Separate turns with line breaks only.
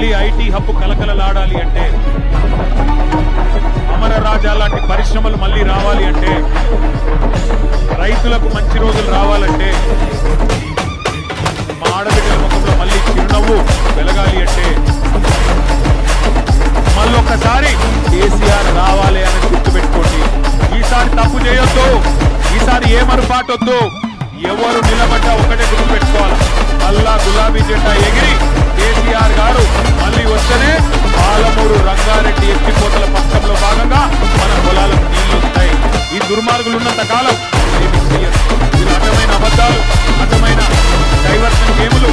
మళ్ళీ IT hub కలకలలాడాలి అంటే, అమర రాజా లాంటి పరిశ్రమలు మళ్ళీ రావాలి అంటే, రైతులకు మంచి రోజులు రావాలంటే, మా ఆడబిడ్డల ముఖంలో మళ్ళీ చిరునవ్వు వెలగాలి అంటే మళ్ళొక్కసారి కేసీఆర్ రావాలి అని గుర్తుపెట్టుకోండి. ఈసారి తప్పు చేయొద్దు, ఈసారి ఏమరుపాటొద్దు. ఎవరు నిలబడ్డా ఒకటే గుర్తుపెట్టుకోవాలి, మళ్ళా గులాబీ జెండా ఎగిరి కేసీఆర్ గారు మళ్ళీ వస్తేనే పాలమూరు రంగారెడ్డి ఎత్తిపోతల పథకంలో భాగంగా మన పొలాలకు నీళ్లు వస్తాయి. ఈ దుర్మార్గులు ఉన్నంత కాలం వీళ్ళు అడ్డమైన అబద్ధాలు, అడ్డమైన డైవర్షన్ గేములు